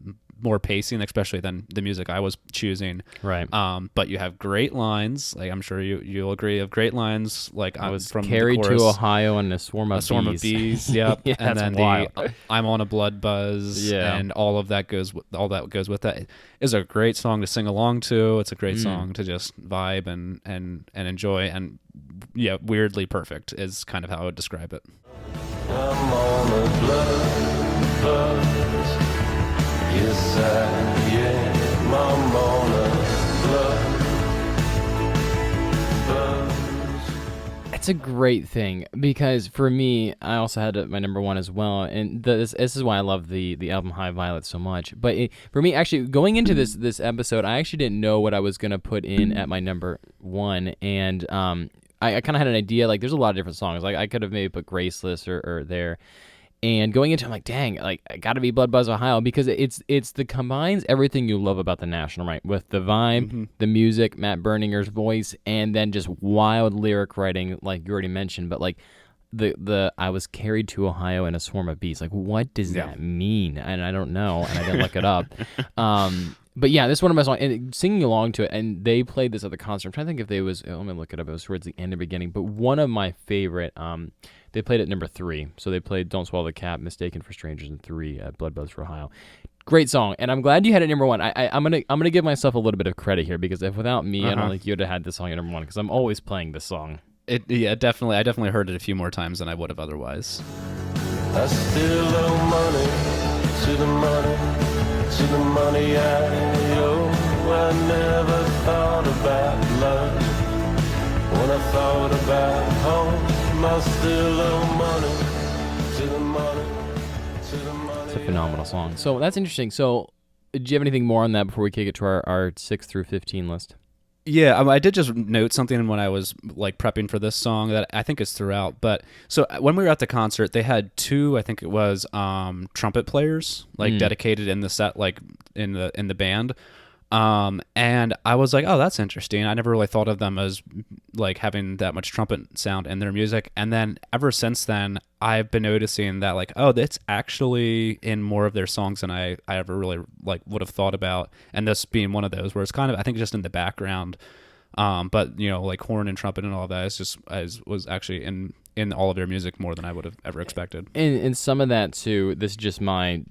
more pacing, especially than the music I was choosing. Right. But you have great lines. Like I'm sure you'll agree of great lines. Like I was from carried the chorus, to Ohio in a swarm of bees. Yep. Yeah, and that's then wild. I'm on a blood buzz. Yeah. And all that goes with that. It is a great song to sing along to. It's a great song to just vibe and enjoy. And yeah, weirdly perfect is kind of how I would describe it. I'm on a blood buzz. Yes, I am. I'm on a blood buzz. It's a great thing because for me, I also had my number one as well, and this is why I love the album High Violet so much. But for me, actually, going into this episode, I actually didn't know what I was gonna put in at my number one, and I kind of had an idea. Like, there's a lot of different songs. Like, I could have maybe put Graceless or there. And going into it, I'm like, dang, like, I got to be Blood Buzz Ohio because it's the combines everything you love about the National, right? With the vibe, the music, Matt Berninger's voice, and then just wild lyric writing, like you already mentioned. But like the I was carried to Ohio in a swarm of bees. Like, what does that mean? And I don't know, and I didn't look it up. But yeah, this is one of my songs, and singing along to it, and they played this at the concert. I'm trying to think if they was, let me look it up, it was towards the end or beginning, but one of my favorite, they played at number 3, so they played Don't Swallow the Cap, Mistaken for Strangers, and 3 at Blood Buzz for Ohio. Great song, and I'm glad you had it number 1. I'm gonna give myself a little bit of credit here, because if without me, I don't think you would have had this song at number 1, because I'm always playing this song. Definitely. I definitely heard it a few more times than I would have otherwise. I still owe money to the money. To the money I owe. I never thought about love. When I thought about home, I still owe money to the money. To the money. It's a phenomenal song. So that's interesting. So do you have anything more on that before we kick it to our 6 through 15 list? Yeah, I did just note something when I was like prepping for this song that I think is throughout. But so when we were at the concert, they had 2, I think it was trumpet players like dedicated in the set, like in the band. And I was like, oh, that's interesting. I never really thought of them as like having that much trumpet sound in their music. And then ever since then, I've been noticing that like, oh, that's actually in more of their songs than I ever really like would have thought about. And this being one of those where it's kind of, I think, just in the background. But you know, like horn and trumpet and all of that was actually in all of their music more than I would have ever expected. And some of that too, this is just my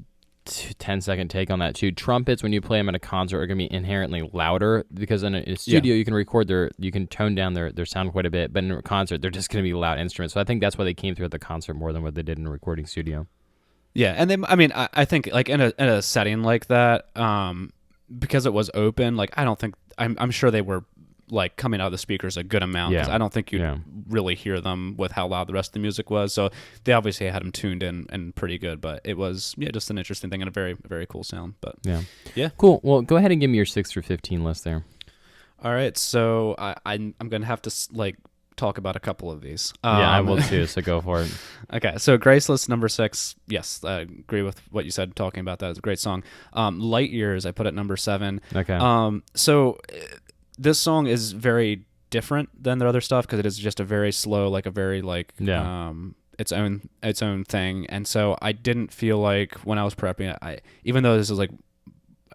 10-second take on that too. Trumpets, when you play them at a concert, are going to be inherently louder because in a studio you can record you can tone down their sound quite a bit, but in a concert they're just going to be loud instruments. So I think that's why they came through at the concert more than what they did in a recording studio. Yeah, and I think like in a setting like that, because it was open, like I don't think I'm sure they were like coming out of the speakers a good amount, because I don't think you'd really hear them with how loud the rest of the music was. So they obviously had them tuned in and pretty good, but it was just an interesting thing and a very, very cool sound. But yeah, cool. Well, go ahead and give me your 6 through 15 list there. All right, so I'm gonna have to like talk about a couple of these. I will too. So go for it. Okay, so Graceless, number 6. Yes, I agree with what you said. Talking about that, it's a great song. Light Years, I put at number 7. Okay. So this song is very different than their other stuff because it is just a very slow, like a very like its own thing. And so I didn't feel like when I was prepping it, even though this is like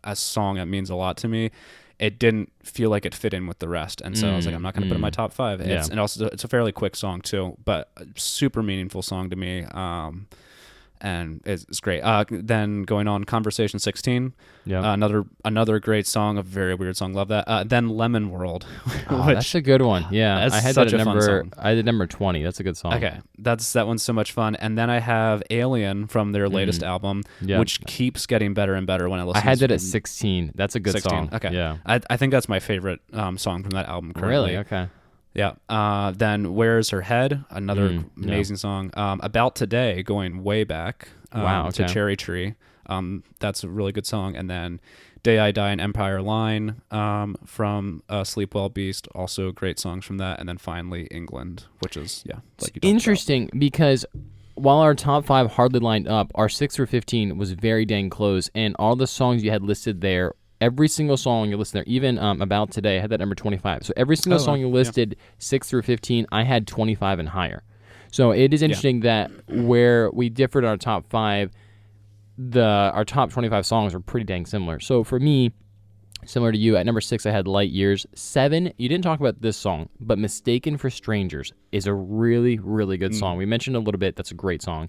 a song that means a lot to me, it didn't feel like it fit in with the rest. And so I was like, I'm not going to put it in my top 5. And also it's a fairly quick song too, but a super meaningful song to me. And it's great. Then going on, Conversation 16, another great song, a very weird song. Love that. Then Lemon World, that's a good one. Yeah, I had such that a fun song. I did number 20. That's a good song. Okay, that one's so much fun. And then I have Alien from their latest album, which keeps getting better and better when I listen. I had that at 16. That's a good 16. song. Okay, yeah, I think that's my favorite song from that album currently. Really? Okay. Yeah. Then Where's Her Head? Another amazing song. About Today, going way back to Cherry Tree. That's a really good song. And then Day I Die and Empire Line from Sleep Well Beast, also great songs from that. And then finally England, which is like interesting because while our top 5 hardly lined up, our 6 through 15 was very dang close, and all the songs you had listed there, every single song you listed there, even About Today, I had that number 25. So every single song you listed, 6 through 15, I had 25 and higher. So it is interesting that where we differed our top 5, our top 25 songs are pretty dang similar. So for me, similar to you, at number 6, I had Light Years. 7, you didn't talk about this song, but Mistaken for Strangers is a really, really good song. We mentioned a little bit. That's a great song.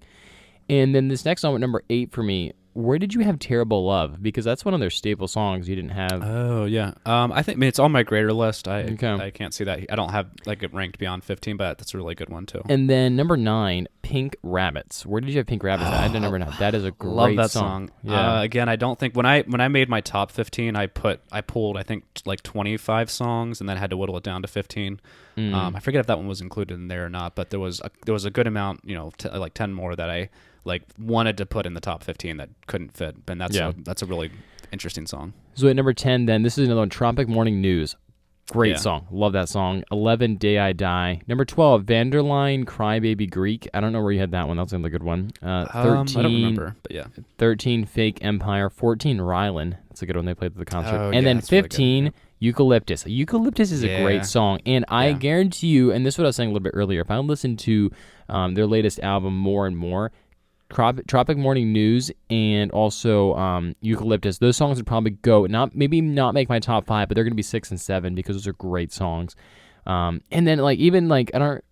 And then this next song at number 8 for me, where did you have Terrible Love? Because that's one of their staple songs you didn't have. Oh, yeah. I think it's on my greater list. I can't see that. I don't have it ranked beyond 15, but that's a really good one, too. And then number 9, Pink Rabbits. Where did you have Pink Rabbits? I had number 9. That is a great Love that song. Yeah. Again, I don't think when I made my top 15, I pulled I think like 25 songs and then had to whittle it down to 15. I forget if that one was included in there or not, but there was a good amount, like 10 more that I wanted to put in the top 15 that couldn't fit, and that's a really interesting song. So at number 10, then this is another one, Tropic Morning News. Great song. Love that song. 11, Day I Die. Number 12, Vanderline, Crybaby Greek. I don't know where you had that one. That's another good one. 13, I don't remember, but yeah. 13, Fake Empire. 14, Rylan. That's a good one they played at the concert. Oh, and then 15, really good, Eucalyptus. Eucalyptus is a great song, and I guarantee you, and this is what I was saying a little bit earlier, if I listen to their latest album more and more, Tropic Morning News and also Eucalyptus, those songs would probably maybe not make my top 5, but they're going to be 6 and 7 because those are great songs. And then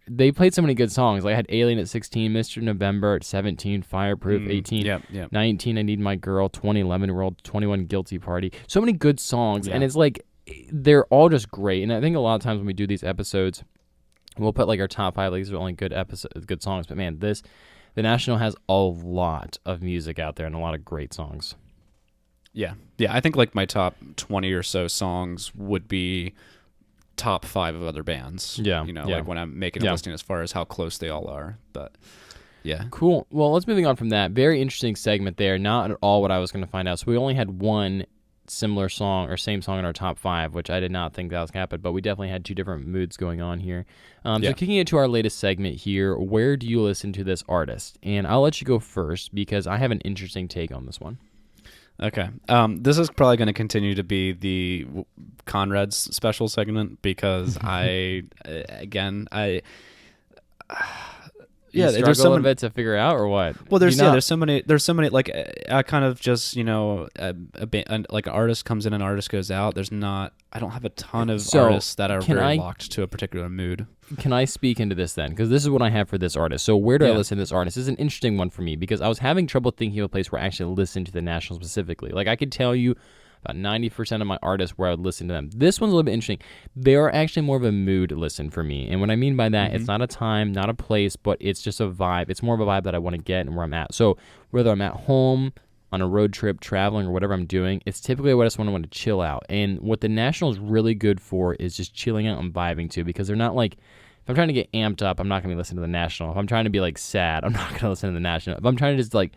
they played so many good songs. Like I had Alien at 16, Mr. November at 17, Fireproof 18, 19, I Need My Girl, 20, Lemon World, 21, Guilty Party. So many good songs, and it's like they're all just great. And I think a lot of times when we do these episodes, we'll put like our top 5. Like these are only good songs, but man, the National has a lot of music out there and a lot of great songs. Yeah. I think like my top 20 or so songs would be top 5 of other bands. Like when I'm making a listing as far as how close they all are. But yeah. Cool. Well, let's moving on from that. Very interesting segment there. Not at all what I was going to find out. So we only had one similar song or same song in our top 5, which I did not think that was going to happen, but we definitely had 2 different moods going on here. So kicking into our latest segment here, where do you listen to this artist? And I'll let you go first because I have an interesting take on this one. Okay. This is probably going to continue to be the Conrad's special segment because there's a little bit to figure out or what? Well, there's so many like I kind of just like an artist comes in, an artist goes out. I don't have a ton of artists that are very locked to a particular mood. Can I speak into this then? Because this is what I have for this artist. So where do I listen to this artist? This is an interesting one for me because I was having trouble thinking of a place where I actually listen to the National specifically. Like I could tell you about 90% of my artists where I would listen to them. This one's a little bit interesting. They are actually more of a mood listen for me. And what I mean by that, it's not a time, not a place, but it's just a vibe. It's more of a vibe that I want to get and where I'm at. So whether I'm at home, on a road trip, traveling, or whatever I'm doing, it's typically what I just want to chill out. And what the National is really good for is just chilling out and vibing to, because they're not like, if I'm trying to get amped up, I'm not going to listen to the National. If I'm trying to be like sad, I'm not going to listen to the National. If I'm trying to just like,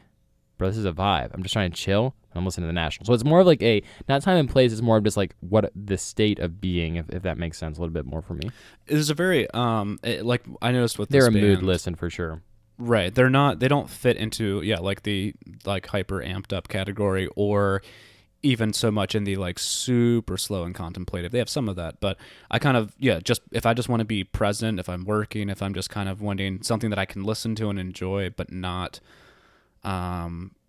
bro, this is a vibe, I'm just trying to chill, I'm listening to the National. So it's more of like not time and place, it's more of just like what the state of being, if that makes sense a little bit more for me. It is a very, like I noticed with they're this a band, mood listen for sure. Right. They don't fit into, like the like hyper amped up category or even so much in the like super slow and contemplative. They have some of that, but I kind of, just if I just want to be present, if I'm working, if I'm just kind of wanting something that I can listen to and enjoy, but not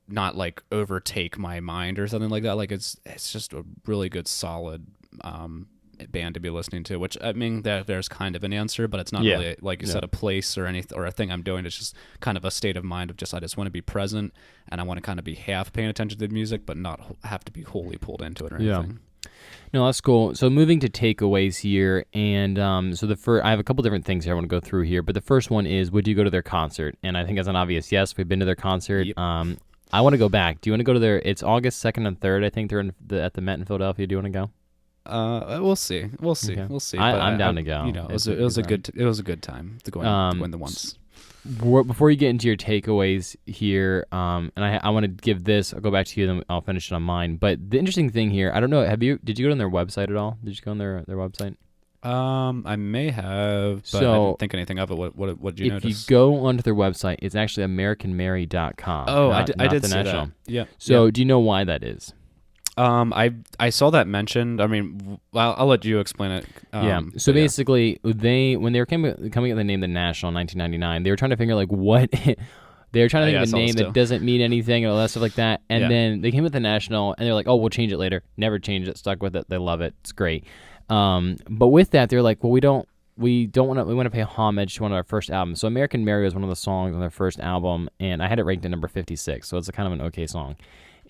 like overtake my mind or something like that. Like it's just a really good solid band to be listening to, which I mean there's kind of an answer, but it's not really like you said a place or anything or a thing I'm doing. It's just kind of a state of mind of I just want to be present and I want to kind of be half paying attention to the music but not have to be wholly pulled into it or anything. No, that's cool. So moving to takeaways here, and I have a couple different things here I want to go through here, but the first one is, would you go to their concert? And I think that's an obvious yes. We've been to their concert. Yep. I want to go back. Do you want to go to their? It's August 2nd and 3rd. I think they're at the Met in Philadelphia. Do you want to go? We'll see. Okay. We'll see. I'm down to go. It was a good time to go in the once. Before you get into your takeaways here, and I want to give this. I'll go back to you, then I'll finish it on mine. But the interesting thing here, I don't know. Did you go on their website at all? Did you go on their website? I may have, but I didn't think anything of it. What did you notice? If you go onto their website, it's actually AmericanMary.com. Oh, I did see National. that. Yeah. So do you know why that is? I saw that mentioned. I mean, I'll let you explain it. So basically, when they were coming up with the name The National in 1999, they were trying to figure like what They were trying to think Yeah, of a I saw name this that too. doesn't mean anything and all that stuff like that. And Yeah. then they came with the National, and they're like, "Oh, we'll change it later." Never changed it. Stuck with it. They love it. It's great. But with that, they're like, "Well, we don't want to. We want to pay homage to one of our first albums." So "American Mary" was one of the songs on their first album, and I had it ranked at number 56. So it's a kind of an okay song,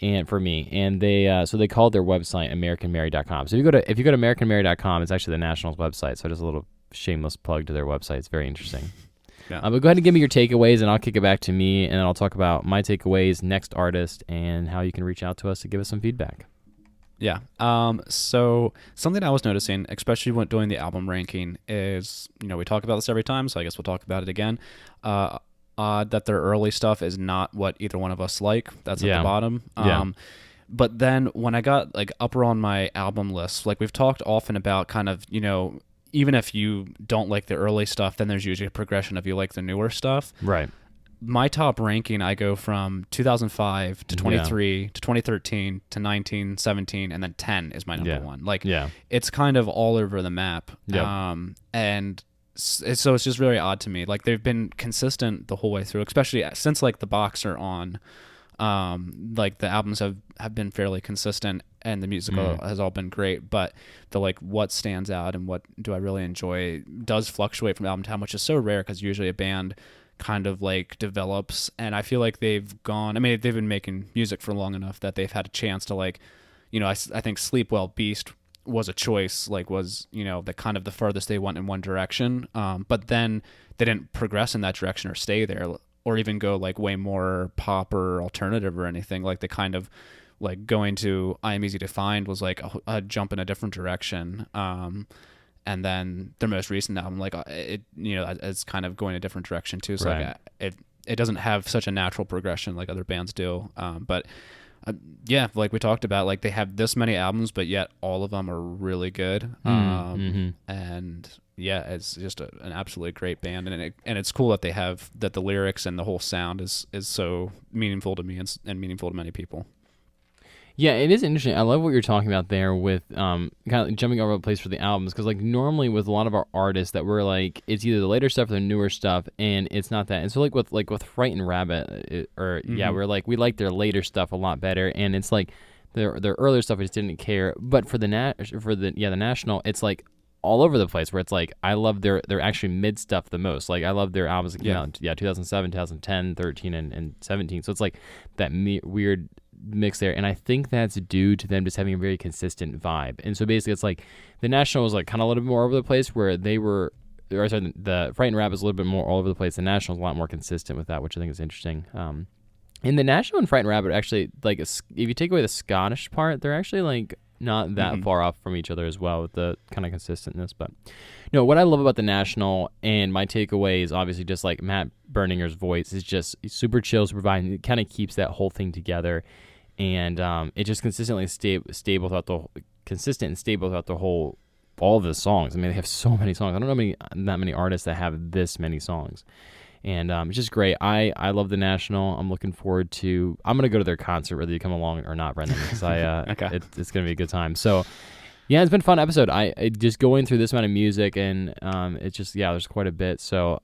and for me. And they so they called their website AmericanMary.com. So if you go to AmericanMary.com, it's actually the National's website. So just a little shameless plug to their website. It's very interesting. Yeah. But go ahead and give me your takeaways, and I'll kick it back to me, and then I'll talk about my takeaways, next artist, and how you can reach out to us to give us some feedback. Yeah. So something I was noticing, especially when doing the album ranking, is, we talk about this every time, so I guess we'll talk about it again. That their early stuff is not what either one of us like. That's at Yeah. the bottom. Yeah. But then when I got upper on my album list, we've talked often about kind of, even if you don't like the early stuff, then there's usually a progression if you like the newer stuff. Right. My top ranking, I go from 2005 to 23 to 2013 to 19, 17, and then 10 is my number one. It's kind of all over the map. Yeah. And so it's just very odd to me. They've been consistent the whole way through, especially since the box are on. The albums have been fairly consistent, and the musical has all been great, but the what stands out and what do I really enjoy does fluctuate from album to album, which is so rare because usually a band kind of develops, and I feel like they've been making music for long enough that they've had a chance to I think Sleep Well Beast was a choice, was the kind of the furthest they went in one direction, but then they didn't progress in that direction or stay there or even go way more pop or alternative or anything. They kind of going to I Am Easy to Find was a jump in a different direction. And then their most recent album, it's kind of going a different direction too. So Right. It doesn't have such a natural progression like other bands do. But we talked about, they have this many albums, but yet all of them are really good. And yeah, it's just an absolutely great band, and it's cool that they have that the lyrics and the whole sound is so meaningful to me and meaningful to many people. Yeah, it is interesting. I love what you're talking about there with kind of jumping over the place for the albums, because normally with a lot of our artists that we're it's either the later stuff or the newer stuff, and it's not that. And so with Frightened Rabbit, we're we like their later stuff a lot better, and it's their earlier stuff we just didn't care. But for the National, it's all over the place, where it's I love their actually mid stuff the most. I love their albums that came out 2007, 2010, 13, and 17. So it's that weird mix there, and I think that's due to them just having a very consistent vibe. And so basically it's the National was kind of a little bit more over the place, where they were, or sorry, the Frightened Rabbit is a little bit more all over the place. The National is a lot more consistent with that, which I think is interesting. And the National and Frightened Rabbit are actually if you take away the Scottish part, they're actually not that far off from each other as well, with the kind of consistentness. But no, what I love about the National, and my takeaway is obviously just Matt Berninger's voice is just super chill, super fine. It kind of keeps that whole thing together, and it just consistently stable throughout the whole, all of the songs. I mean, they have so many songs. I don't know that many artists that have this many songs. And it's just great. I love the National. I'm looking forward to. I'm gonna go to their concert whether you come along or not, Brendan, because Okay. it's gonna be a good time. So yeah, it's been a fun episode. I just going through this amount of music, and it's just there's quite a bit. So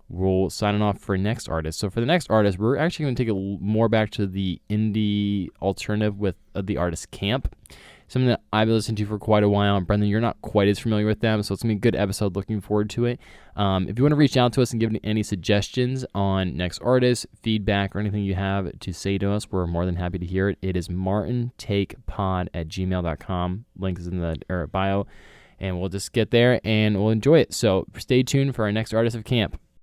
we'll sign off for next artist. So for the next artist, we're actually gonna take it more back to the indie alternative with the artist Camp. Something that I've been listening to for quite a while. And Brendan, you're not quite as familiar with them, so it's going to be a good episode. Looking forward to it. If you want to reach out to us and give any suggestions on next artists, feedback, or anything you have to say to us, we're more than happy to hear it. It is martintakepod@gmail.com. Link is in the bio, and we'll just get there and we'll enjoy it. So stay tuned for our next artist of Camp.